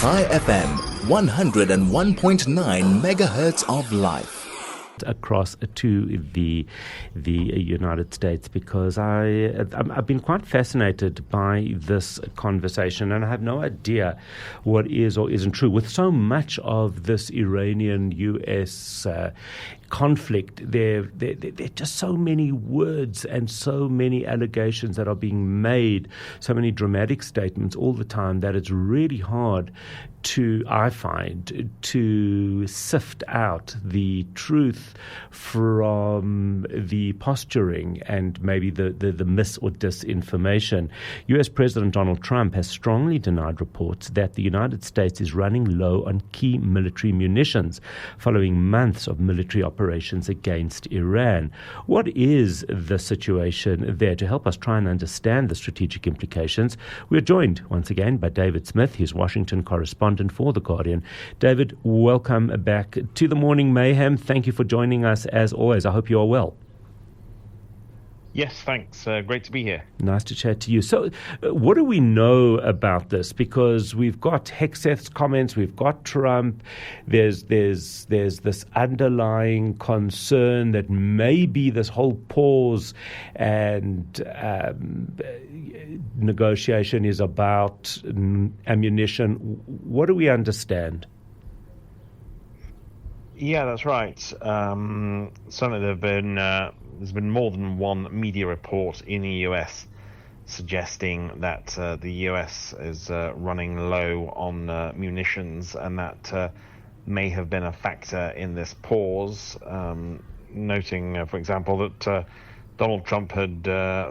Chai FM, 101.9 megahertz of life. Across to the United States, because I've been quite fascinated by this conversation, and I have no idea what is or isn't true. With so much of this Iranian-US conflict, there are just so many words and so many allegations that are being made, so many dramatic statements all the time, that it's really hard I find, to sift out the truth from the posturing and maybe the mis or disinformation. US President Donald Trump has strongly denied reports that the United States is running low on key military munitions following months of military operations against Iran. What is the situation there? To help us try and understand the strategic implications, we're joined once again by David Smith, his Washington correspondent for The Guardian. David, welcome back to the Morning Mayhem. Thank you for joining us as always. I hope you are well. Yes, thanks. Great to be here. Nice to chat to you. So what do we know about this? Because we've got Hegseth's comments, we've got Trump. There's this underlying concern that maybe this whole pause and negotiation is about ammunition. What do we understand? Yeah, that's right. Certainly there's been more than one media report in the US suggesting that the US is running low on munitions, and that may have been a factor in this pause, noting, for example, that Donald Trump had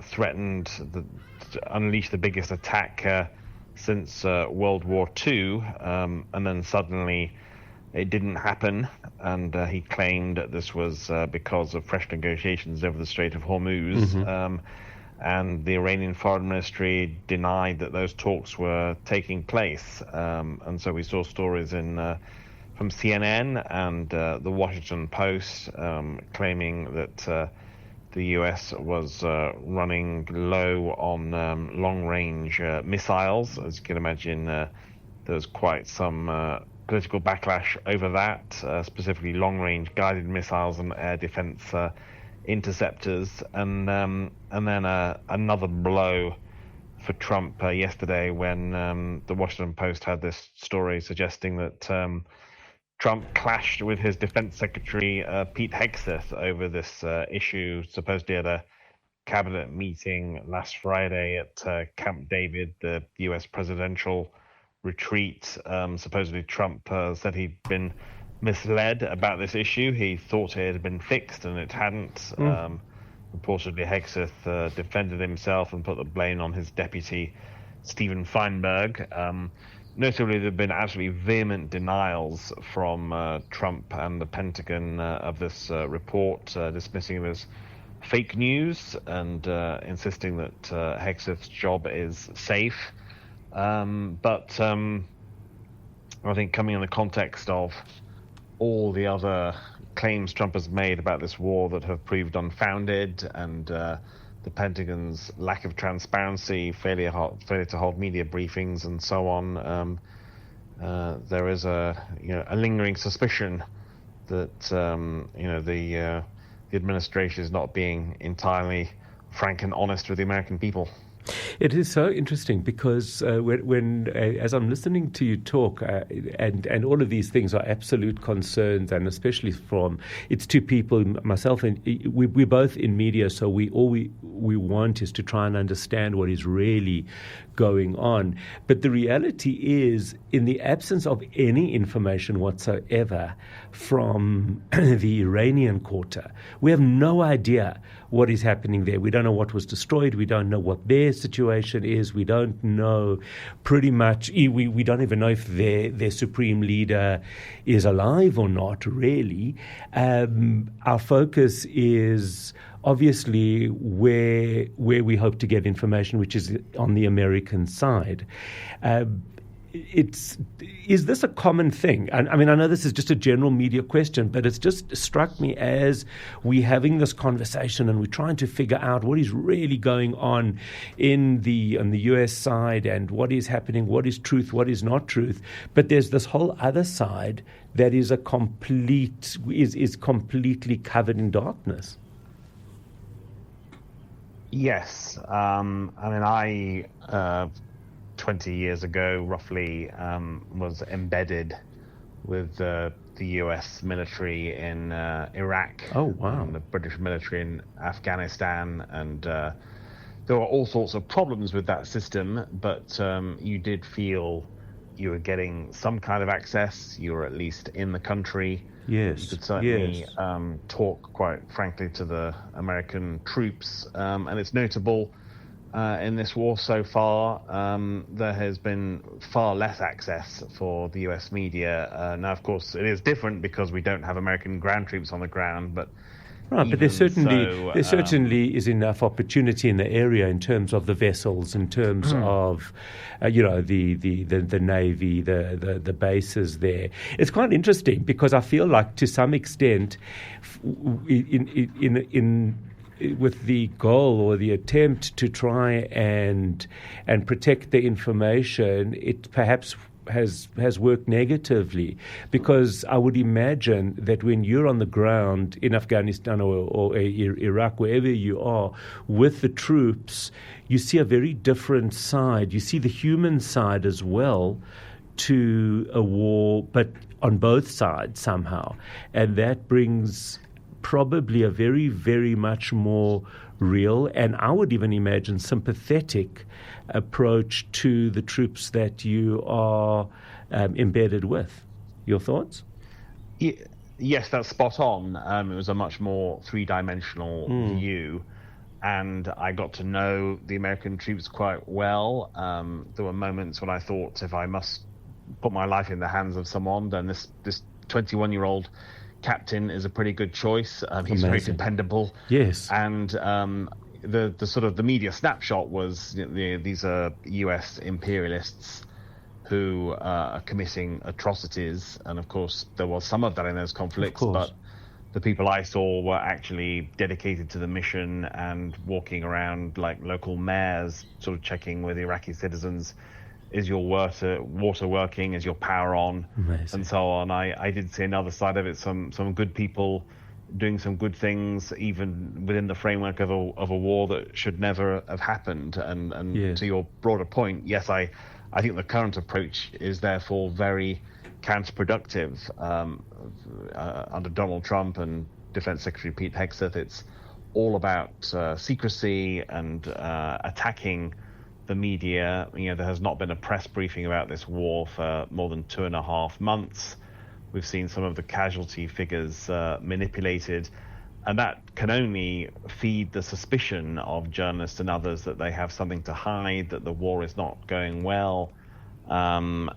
threatened to unleash the biggest attack since World War II, and then suddenly it didn't happen, and he claimed that this was because of fresh negotiations over the Strait of Hormuz. Mm-hmm. And the Iranian Foreign Ministry denied that those talks were taking place. And so we saw stories from CNN and the Washington Post claiming that the U.S. was running low on long-range missiles. As you can imagine, there was quite some political backlash over that, specifically long-range guided missiles and air defense interceptors, and then another blow for Trump yesterday when the Washington Post had this story suggesting that Trump clashed with his defense secretary Pete Hegseth over this issue, supposedly at a cabinet meeting last Friday at Camp David, the U.S. presidential retreat. Supposedly Trump said he'd been misled about this issue. He thought it had been fixed and it hadn't. Reportedly Hegseth defended himself and put the blame on his deputy Stephen Feinberg. Notably, there have been absolutely vehement denials from Trump and the Pentagon of this report, dismissing it as fake news and insisting that Hegseth's job is safe. But I think coming in the context of all the other claims Trump has made about this war that have proved unfounded, and the Pentagon's lack of transparency, failure to hold media briefings, and so on, there is a lingering suspicion that the administration is not being entirely frank and honest with the American people. It is so interesting because when as I'm listening to you talk, and all of these things are absolute concerns, and especially from, it's two people, myself and we're both in media, so we want is to try and understand what is really going on. But the reality is, in the absence of any information whatsoever from the Iranian quarter, we have no idea what is happening there. We don't know what was destroyed. We don't know what their situation is. We don't know pretty much. We don't even know if their supreme leader is alive or not, really. Our focus is obviously where we hope to get information, which is on the American side. is this a common thing? I mean, I know this is just a general media question, but it's just struck me as we're having this conversation and we're trying to figure out what is really going on on the US side and what is happening, what is truth, what is not truth. But there's this whole other side that is completely covered in darkness. Yes. I mean, 20 years ago, roughly, was embedded with the US military in Iraq. Oh, wow. And the British military in Afghanistan. And there were all sorts of problems with that system, but you did feel you were getting some kind of access. You were at least in the country. Yes. You could certainly yes. Talk, quite frankly, to the American troops. And it's notable in this war so far, there has been far less access for the US media. Now, of course, it is different because we don't have American ground troops on the ground, but right, but there certainly is enough opportunity in the area in terms of the vessels, in terms of the Navy, the bases there. It's quite interesting because I feel like to some extent, with the goal or the attempt to try and protect the information, it perhaps has worked negatively, because I would imagine that when you're on the ground in Afghanistan or Iraq, wherever you are, with the troops, you see a very different side. You see the human side as well to a war, but on both sides somehow. And that brings probably a very, very much more real, and I would even imagine sympathetic approach to the troops that you are embedded with. Your thoughts? Yes, that's spot on. It was a much more three-dimensional view, and I got to know the American troops quite well. There were moments when I thought, if I must put my life in the hands of someone, then this 21-year-old captain is a pretty good choice. He's very dependable. Yes. And the sort of the media snapshot was, these are US imperialists who are committing atrocities, and of course there was some of that in those conflicts, but the people I saw were actually dedicated to the mission and walking around like local mayors, sort of checking with Iraqi citizens, is your water working? Is your power on? Amazing. And so on. I did see another side of it, some good people doing some good things, even within the framework of a war that should never have happened. And yes. To your broader point, yes, I think the current approach is therefore very counterproductive. Under Donald Trump and Defense Secretary Pete Hegseth, it's all about secrecy and attacking the media. There has not been a press briefing about this war for more than 2.5 months. We've seen some of the casualty figures manipulated, and that can only feed the suspicion of journalists and others that they have something to hide, that the war is not going well, when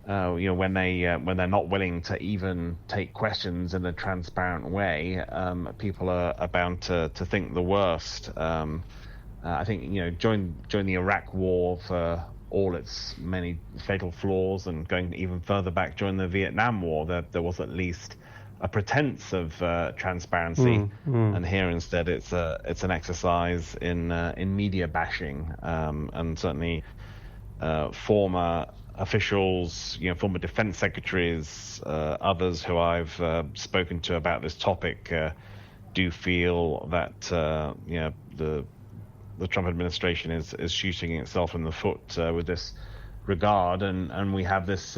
they're not willing to even take questions in a transparent way, people are bound to think the worst. I think during the Iraq War, for all its many fatal flaws, and going even further back during the Vietnam War, there was at least a pretense of transparency, and here instead it's an exercise in media bashing, and certainly former officials, former defense secretaries, others who I've spoken to about this topic do feel that the Trump administration is shooting itself in the foot with this regard, and we have this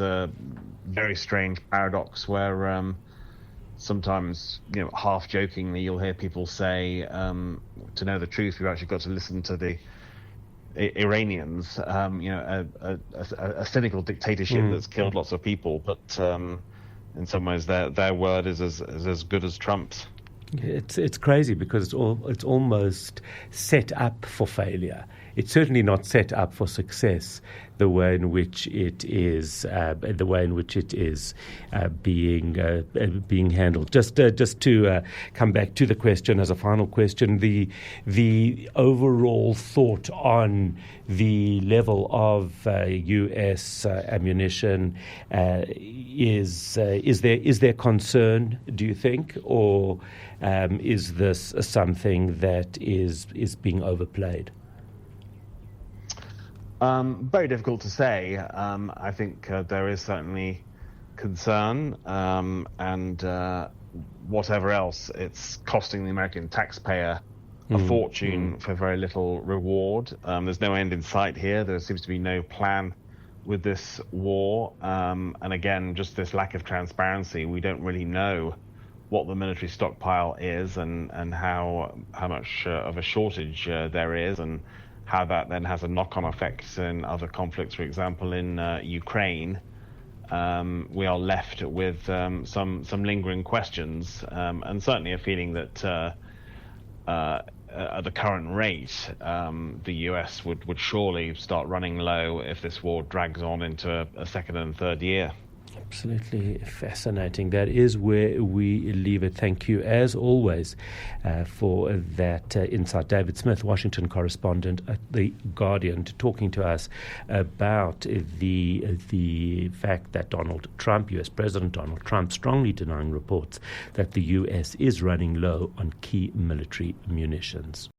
very strange paradox where sometimes, half jokingly, you'll hear people say, to know the truth, we've actually got to listen to the Iranians, a cynical dictatorship that's killed lots of people, but in some ways their word is as good as Trump's. It's crazy because it's almost set up for failure. it's certainly not set up for success the way in which it is being handled. Just to come back to the question as a final question, the overall thought on the level of U.S. ammunition is there concern, do you think, or is this something that is being overplayed? Very difficult to say. I think there is certainly concern, and whatever else, it's costing the American taxpayer a fortune for very little reward. There's no end in sight here. There seems to be no plan with this war. And again, just this lack of transparency. We don't really know what the military stockpile is and how much of a shortage there is, and how that then has a knock-on effect in other conflicts. For example, in Ukraine, we are left with some lingering questions, and certainly a feeling that at the current rate, the US would surely start running low if this war drags on into a second and third year. Absolutely fascinating. That is where we leave it. Thank you, as always, for that insight. David Smith, Washington correspondent at The Guardian, talking to us about the fact that Donald Trump, U.S. President Donald Trump, strongly denying reports that the U.S. is running low on key military munitions.